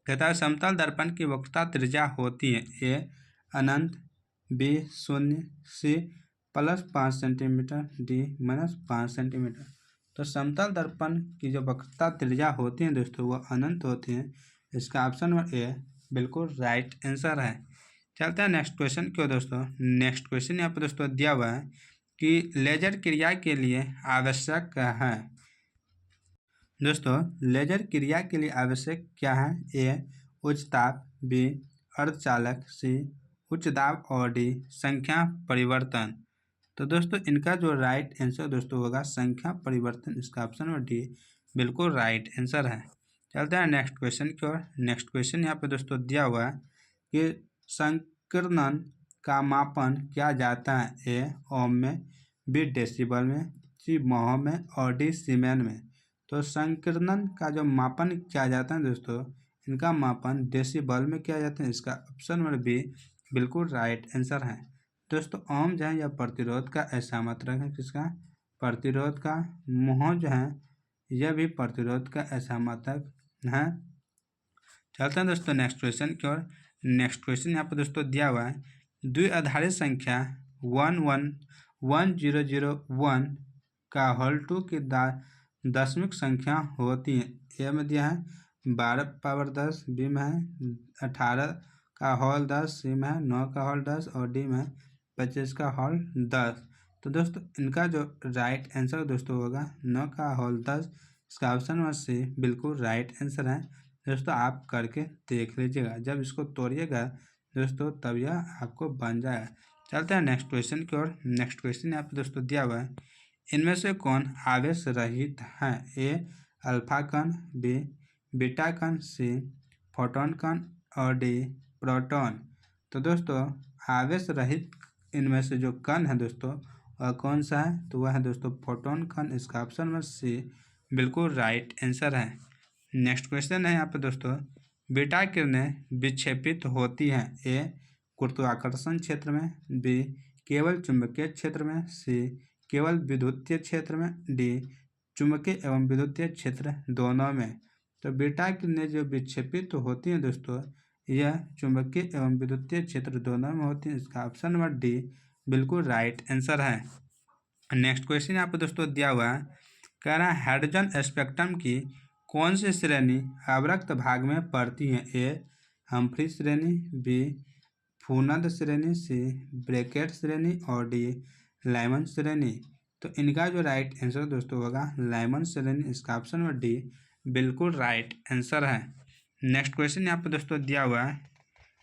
कहता है समतल दर्पण की वक्रता त्रिज्या होती है। ए अनंत, बी शून्य, सी +5 सेंटीमीटर, डी -5 सेंटीमीटर। तो समतल दर्पण की जो वक्रता त्रिज्या होती है दोस्तों, वो अनंत होती है। इसका ऑप्शन नंबर ए बिल्कुल राइट आंसर है। चलते हैं नेक्स्ट क्वेश्चन क्यों दोस्तों। नेक्स्ट क्वेश्चन यहाँ पर दोस्तों दिया हुआ है कि लेजर क्रिया के लिए आवश्यक है। दोस्तों लेजर क्रिया के लिए आवश्यक क्या है। ए उच्च ताप, बी अर्धचालक, सी उच्च दाब और डी संख्या परिवर्तन। तो दोस्तों इनका जो राइट आंसर दोस्तों होगा संख्या परिवर्तन। इसका ऑप्शन नंबर डी बिल्कुल राइट आंसर है। चलते हैं नेक्स्ट क्वेश्चन की ओर। नेक्स्ट क्वेश्चन यहाँ पे दोस्तों दिया हुआ है कि संकीर्णन का मापन किया जाता है। ए ओम में, बी डेसिबल में, सी महो में और डी सीमेन में। तो संकीर्णन का जो मापन किया जाता है दोस्तों, इनका मापन डेसिबल में किया जाता है। इसका ऑप्शन नंबर बी बिल्कुल राइट आंसर है। दोस्तों ओम जो है यह प्रतिरोध का ऐसा मात्रक है, किसका, प्रतिरोध का। मोह जो है यह भी प्रतिरोध का ऐसा मात्रक है। चलते हैं दोस्तों नेक्स्ट क्वेश्चन की ओर। नेक्स्ट क्वेश्चन यहाँ पर दोस्तों दिया हुआ है, द्विआधारी संख्या 111,001 का होल 2 की दशमिक संख्या होती है। ए में दिया है 12 पावर 10 बी में है, 18 का होल 10 सी में है, 9 का होल 10 और डी में है 25 का होल 10। तो दोस्तों इनका जो राइट आंसर दोस्तों होगा 9 का होल 10, इसका ऑप्शन नंबर सी बिल्कुल राइट आंसर है। दोस्तों आप करके देख लीजिएगा, जब इसको तोड़िएगा दोस्तों तब यह आपको बन जाएगा। चलते हैं नेक्स्ट क्वेश्चन की ओर। नेक्स्ट क्वेश्चन यहाँ पे दोस्तों दिया हुआ है, इनमें से कौन आवेश रहित है? ए अल्फा कण, बी बीटा कण, सी फोटोन कण और डी प्रोटॉन। तो दोस्तों आवेश रहित इनमें से जो कण है दोस्तों वह कौन सा है? तो वह है दोस्तों फोटोन कण, इसका ऑप्शन नंबर सी बिल्कुल राइट आंसर है। नेक्स्ट क्वेश्चन है यहाँ पे दोस्तों, बीटा किरणें विक्षेपित होती हैं? ए गुरुत्वाकर्षण क्षेत्र में, बी केवल चुंबकीय क्षेत्र में, सी केवल विद्युतीय क्षेत्र में, डी चुंबकीय एवं विद्युतीय क्षेत्र दोनों में। तो बीटा किरणें जो विक्षेपित होती हैं दोस्तों यह चुंबकीय एवं विद्युतीय क्षेत्र दोनों में होती है, इसका ऑप्शन नंबर डी बिल्कुल राइट आंसर है। नेक्स्ट क्वेश्चन यहाँ पर दोस्तों दिया हुआ है, कह रहा है हाइड्रोजन स्पेक्ट्रम की कौन सी श्रेणी अवरक्त भाग में पड़ती है? ए हम्फ्री श्रेणी, बी फूनद श्रेणी, सी ब्रैकेट श्रेणी और डी लाइमन श्रेणी। तो इनका जो राइट आंसर दोस्तों होगा लाइमन श्रेणी, इसका ऑप्शन नंबर डी बिल्कुल राइट आंसर है। नेक्स्ट क्वेश्चन यहाँ पर दोस्तों दिया हुआ है,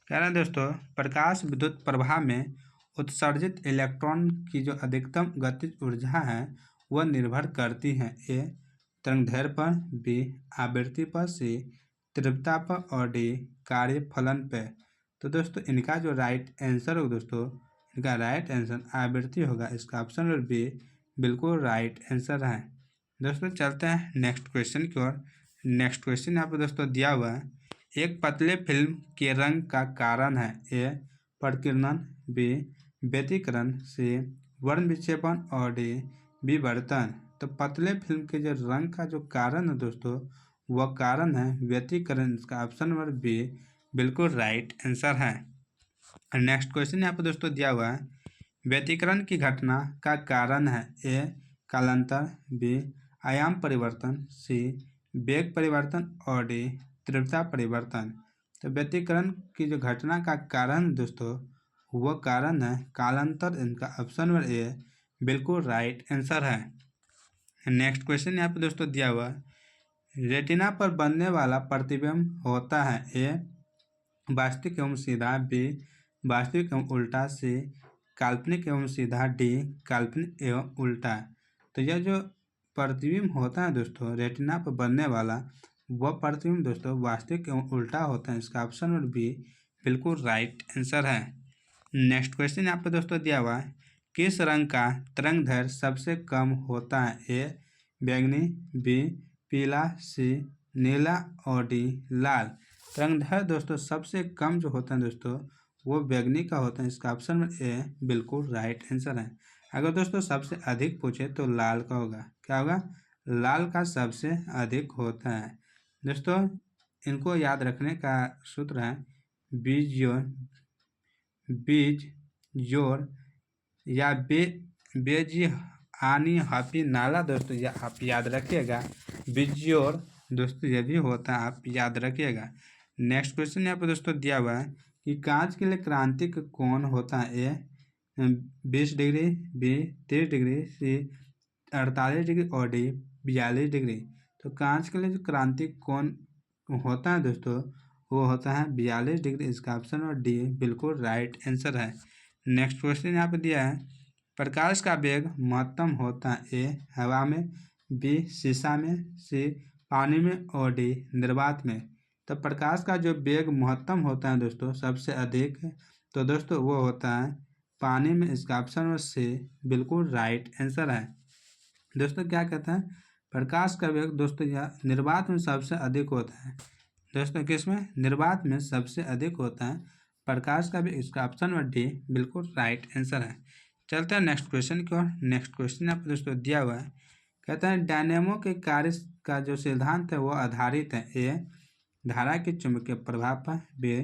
कह रहा है दोस्तों प्रकाश विद्युत प्रवाह में उत्सर्जित इलेक्ट्रॉन की जो अधिकतम गतिज ऊर्जा है वह निर्भर करती है? ए तरंगदैर्घ्य पर, बी आवृत्ति पर, सी तीव्रता पर और डी कार्यफलन पे। तो दोस्तों इनका जो राइट आंसर होगा दोस्तों इनका राइट आंसर आवृत्ति होगा, इसका ऑप्शन नंबर बी बिल्कुल राइट आंसर है। दोस्तों चलते हैं नेक्स्ट क्वेश्चन की ओर। नेक्स्ट क्वेश्चन यहाँ पर दोस्तों दिया हुआ है, एक पतले फिल्म के रंग का कारण है? ए प्रकीर्णन, बी व्यतिकरण, सी वर्ण विक्षेपण और डी विवर्तन। तो पतले फिल्म के जो रंग का जो कारण है दोस्तों वह कारण है व्यतिकरण, इसका ऑप्शन नंबर बी बिल्कुल राइट आंसर है। नेक्स्ट क्वेश्चन यहाँ पर दोस्तों दिया हुआ है, व्यतिकरण की घटना का कारण है? ए कालांतर, बी आयाम परिवर्तन, सी वेग परिवर्तन और डी तीव्रता परिवर्तन। तो व्यतिकरण की जो घटना का कारण दोस्तों वह कारण है कालांतर, इनका ऑप्शन नंबर ए बिल्कुल राइट आंसर है। नेक्स्ट क्वेश्चन यहाँ पे दोस्तों दिया हुआ है, रेटिना पर बनने वाला प्रतिबिंब होता है? ए वास्तविक एवं सीधा, बी वास्तविक एवं उल्टा, सी काल्पनिक एवं सीधा, डी काल्पनिक एवं उल्टा। तो यह जो प्रतिबिंब होता है दोस्तों रेटिना पर बनने वाला वह प्रतिबिंब दोस्तों वास्तविक एवं उल्टा होता है, इसका ऑप्शन नंबर बी बिल्कुल राइट आंसर है। नेक्स्ट क्वेश्चन यहाँ पर दोस्तों दिया हुआ है, किस रंग का तरंगदैर्घ्य सबसे कम होता है? ए बैंगनी, बी पीला, सी नीला और डी लाल। तरंगदैर्घ्य दोस्तों सबसे कम जो होता है दोस्तों वो बैंगनी का होता है, इसका ऑप्शन नंबर ए बिल्कुल राइट आंसर है। अगर दोस्तों सबसे अधिक पूछे तो लाल का होगा, क्या होगा? लाल का सबसे अधिक होता है। दोस्तों इनको याद रखने का सूत्र है बीज जोड़ या बेजी हानि हाफी नाला। दोस्तों ये आप याद रखिएगा, बीजोड़ दोस्तों ये भी होता है, आप याद रखिएगा। नेक्स्ट क्वेश्चन यहाँ पर दोस्तों दिया हुआ है कि कांच के लिए क्रांतिक कोण होता है? ए 20 डिग्री, बी 30 डिग्री, सी 48 डिग्री और डी 42 डिग्री। तो कांच के लिए जो क्रांतिक कोण होता है दोस्तों वो होता है 42 डिग्री, इसका ऑप्शन और डी बिल्कुल राइट आंसर है। नेक्स्ट क्वेश्चन यहाँ पे दिया है, प्रकाश का वेग महत्तम होता है? ए हवा में, बी शीशा में, सी पानी में और डी निर्वात में। तो प्रकाश का जो वेग महत्तम होता है दोस्तों सबसे अधिक तो दोस्तों वो होता है पानी में, इसका ऑप्शन नंबर सी बिल्कुल राइट आंसर है। दोस्तों क्या कहता है प्रकाश का वेग दोस्तों यह निर्वात में सबसे अधिक होता है। दोस्तों किसमें? निर्वात में सबसे अधिक होता है प्रकाश का वेग, इसका ऑप्शन नंबर डी बिल्कुल राइट आंसर है। चलते हैं नेक्स्ट क्वेश्चन की ओर। नेक्स्ट क्वेश्चन यहाँ पर दोस्तों दिया हुआ है, कहता है डायनेमो के कार्य का जो सिद्धांत है वो आधारित है? ए धारा के चुंबकीय प्रभाव पर, बी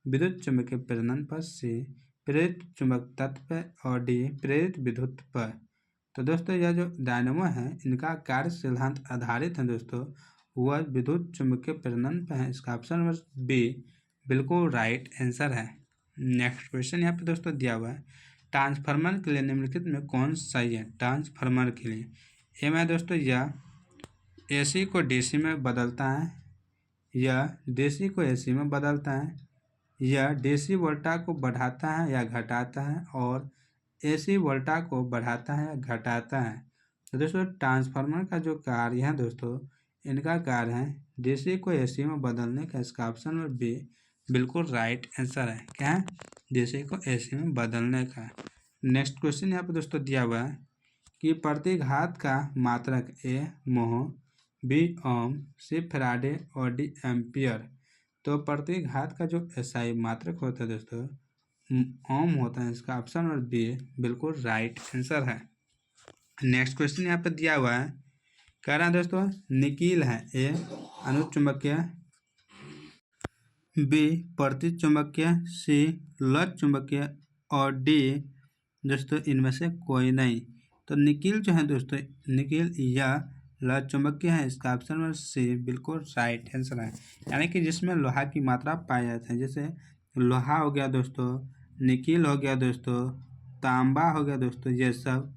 विद्युत चुंबकीय प्रेरण पर, सी प्रेरित चुंबक तत्व पर और डी प्रेरित विद्युत पर। तो दोस्तों यह जो डायनेमो है इनका कार्य सिद्धांत आधारित है दोस्तों वह विद्युत चुम्बकीय प्रेरण पे है। इसका ऑप्शन नंबर बी बिल्कुल राइट आंसर है। नेक्स्ट क्वेश्चन यहाँ पे दोस्तों दिया हुआ है, ट्रांसफार्मर के लिए निम्नलिखित में कौन सही है। ट्रांसफार्मर के लिए ए में दोस्तों यह एसी को डीसी में बदलता है, यह डीसी को एसी में बदलता है, यह डीसी वोल्टा को बढ़ाता है या घटाता है, और एसी वोल्टा को बढ़ाता है या घटाता है। तो दोस्तों ट्रांसफार्मर का जो कार्य है दोस्तों, इनका कार्य है डीसी को एसी में बदलने का। इसका ऑप्शन नंबर बी बिल्कुल राइट आंसर है। क्या है? डीसी को एसी में बदलने का। नेक्स्ट क्वेश्चन यहाँ पे दोस्तों दिया हुआ है कि प्रतिघात का मात्रक ए मोह, बी ओम, सी फैराडे और डी एम्पियर। तो प्रतिघात का जो एसआई मात्रक होता है दोस्तों ओम होता है। इसका ऑप्शन नंबर बी बिल्कुल राइट आंसर है। नेक्स्ट क्वेश्चन यहाँ पे दिया हुआ है, कह रहा है दोस्तों निकिल है ए अनुचुंबकीय, बी प्रतिचुंबकीय, सी लत चुंबकीय और डी दोस्तों इनमें से कोई नहीं। तो निकिल जो है दोस्तों, निकिल या लत चुंबकीय है। इसका ऑप्शन नंबर सी बिल्कुल राइट आंसर है। यानी कि जिसमें लोहा की मात्रा पाई जाती है, जैसे लोहा हो गया दोस्तों, निकिल हो गया दोस्तों, तांबा हो गया दोस्तों, ये सब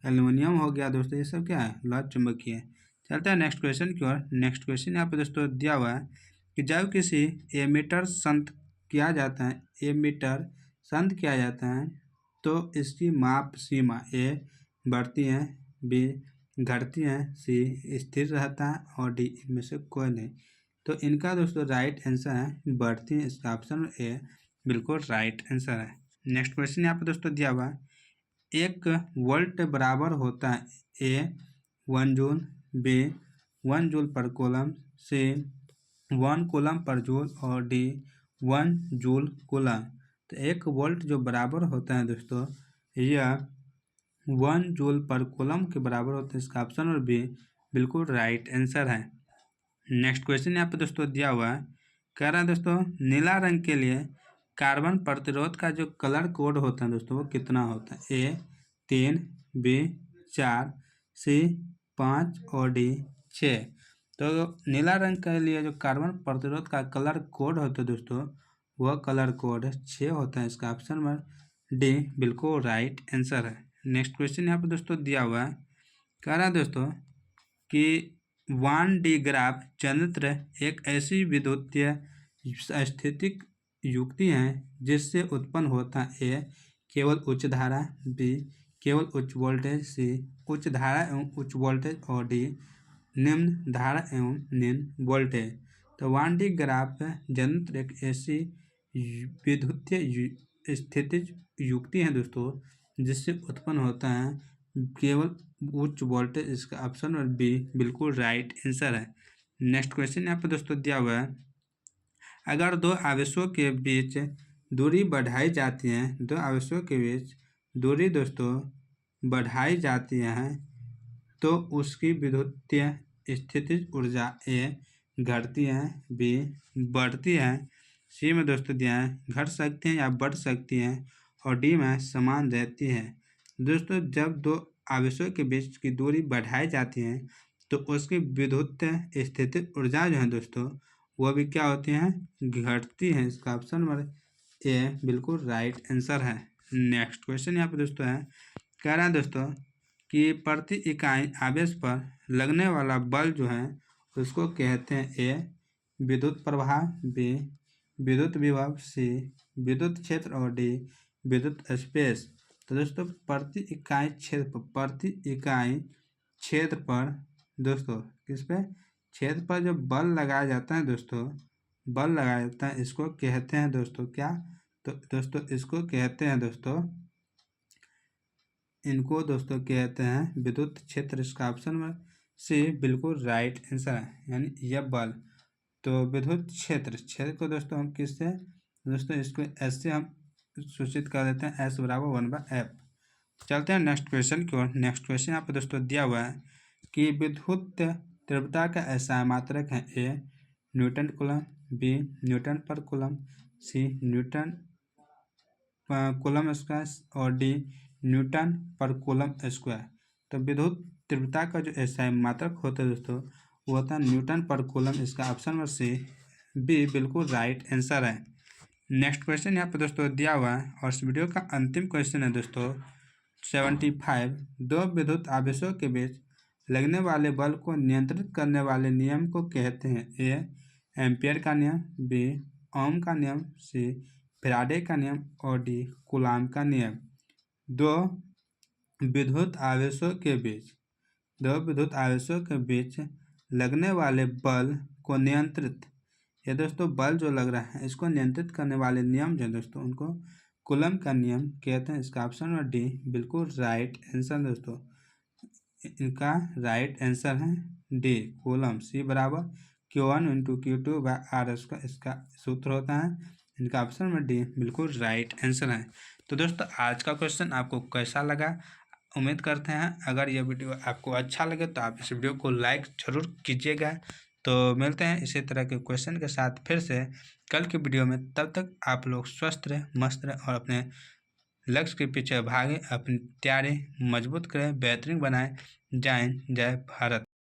एल्युमिनियम हो गया दोस्तों, ये सब क्या है लत चुंबकीय है। चलते हैं नेक्स्ट क्वेश्चन की ओर। नेक्स्ट क्वेश्चन यहाँ पे दोस्तों दिया हुआ है कि जब किसी एमीटर संत किया जाता है, एमीटर संत किया जाता है तो इसकी माप सीमा ए बढ़ती है, बी घटती है, सी स्थिर रहता है और डी इनमें से कोई नहीं। तो इनका दोस्तों राइट आंसर है बढ़ती है। इसका ऑप्शन ए बिल्कुल राइट आंसर है। नेक्स्ट क्वेश्चन यहाँ पे दोस्तों दिया हुआ है, 1 वोल्ट बराबर होता है ए 1 जूल, बी 1 जूल पर कूलम, सी 1 कूलम पर जूल और डी 1 जूल कूलम। तो 1 वोल्ट जो बराबर होता है दोस्तों, यह 1 जूल पर कूलम के बराबर होता है। इसका ऑप्शन और बी बिल्कुल राइट आंसर है। नेक्स्ट क्वेश्चन यहाँ पे दोस्तों दिया हुआ है, कह रहा है दोस्तों नीला रंग के लिए कार्बन प्रतिरोध का जो कलर कोड होता है दोस्तों वो कितना होता है। ए 3, बी 4, सी 5 और डी 6। तो नीला रंग के लिए जो कार्बन प्रतिरोध का कलर कोड होता है दोस्तों, वह कलर कोड 6 होता है। इसका ऑप्शन नंबर डी बिल्कुल राइट आंसर है। नेक्स्ट क्वेश्चन यहाँ पे दोस्तों दिया हुआ है, कह रहा है दोस्तों कि वान डी ग्राफ जनत्र एक ऐसी विद्युतीय स्थितिक युक्ति है जिससे उत्पन्न होता है ए केवल उच्च धारा, बी केवल उच्च वोल्टेज, सी उच्च धारा एवं उच्च वोल्टेज और डी निम्न धारा एवं निम्न वोल्टेज। तो वान डी ग्राफ जनत्र एक ऐसी विद्युतीय स्थितिज युक्ति है दोस्तों जिससे उत्पन्न होता है केवल उच्च वोल्टेज। इसका ऑप्शन और बी बिल्कुल राइट आंसर है। नेक्स्ट क्वेश्चन यहाँ पे दोस्तों दिया हुआ है, अगर दो आवेशों के बीच दूरी बढ़ाई जाती है, दो आवेशों के बीच दूरी दोस्तों बढ़ाई जाती है तो उसकी विद्युतीय स्थितिज ऊर्जा ए घटती है, बी बढ़ती है, सी में दोस्तों दिया है घट सकती है या बढ़ सकती है और डी में समान रहती है। दोस्तों जब दो आवेशों के बीच की दूरी बढ़ाई जाती है तो उसकी विद्युतीय स्थितिज ऊर्जा जो है दोस्तों वह भी क्या होती हैं घटती हैं। इसका ऑप्शन नंबर ए बिल्कुल राइट आंसर है। नेक्स्ट क्वेश्चन यहाँ पे दोस्तों है, कह रहा है दोस्तों कि प्रति इकाई आवेश पर लगने वाला बल जो है उसको कहते हैं ए विद्युत प्रवाह, बी विद्युत विभव, सी विद्युत क्षेत्र और डी विद्युत स्पेस। तो दोस्तों प्रति इकाई क्षेत्र पर दोस्तों किस पे क्षेत्र पर जो बल लगाया जाता है दोस्तों, बल लगाया जाता है इसको कहते हैं दोस्तों क्या। तो दोस्तों इसको कहते हैं दोस्तों, इनको दोस्तों कहते हैं विद्युत क्षेत्र। इसका ऑप्शन में सी बिल्कुल राइट आंसर है, यानी यह बल। तो विद्युत क्षेत्र को दोस्तों हम किससे दोस्तों इसको एस से हम सूचित कर देते हैं, एस बराबर 1/f। चलते हैं नेक्स्ट क्वेश्चन की ओर। नेक्स्ट क्वेश्चन यहाँ पे दोस्तों दिया हुआ है कि विद्युत तीव्रता का ऐसा मात्रक है A newton coulomb, B newton पर coulomb, C newton coulomb square और डी न्यूटन पर कूलम स्क्वायर। तो विद्युत तीव्रता का जो ऐसा मात्रक होता है दोस्तों वो होता है न्यूटन पर कूलम। इसका ऑप्शन नंबर सी बी बिल्कुल राइट आंसर है। नेक्स्ट क्वेश्चन यहाँ पे दोस्तों दिया हुआ है और इस वीडियो का अंतिम क्वेश्चन है दोस्तों 75। दो विद्युत आवेशों के बीच लगने वाले बल को नियंत्रित करने वाले नियम को कहते हैं। ए एम्पियर का नियम, बी ओम का नियम, सी फैराडे का नियम और डी कूलाम का नियम। दो विद्युत आवेशों के बीच लगने वाले बल को नियंत्रित, ये दोस्तों बल जो लग रहा है इसको नियंत्रित करने वाले नियम जो दोस्तों उनको कूलम का नियम कहते हैं। इसका ऑप्शन नंबर डी बिल्कुल राइट आंसर दोस्तों। इनका राइट आंसर है डी कूलम। सी बराबर Q1 × Q2/R इसका सूत्र होता है। इनका ऑप्शन नंबर डी बिल्कुल राइट आंसर है। तो दोस्तों आज का क्वेश्चन आपको कैसा लगा, उम्मीद करते हैं अगर यह वीडियो आपको अच्छा लगे तो आप इस वीडियो को लाइक ज़रूर कीजिएगा। तो मिलते हैं इसी तरह के क्वेश्चन के साथ फिर से कल की वीडियो में। तब तक आप लोग स्वस्थ रहें, मस्त रहें और अपने लक्ष्य के पीछे भागें, अपनी तैयारी मजबूत करें, बेहतरीन बनाएं। जय हिंद, जय भारत।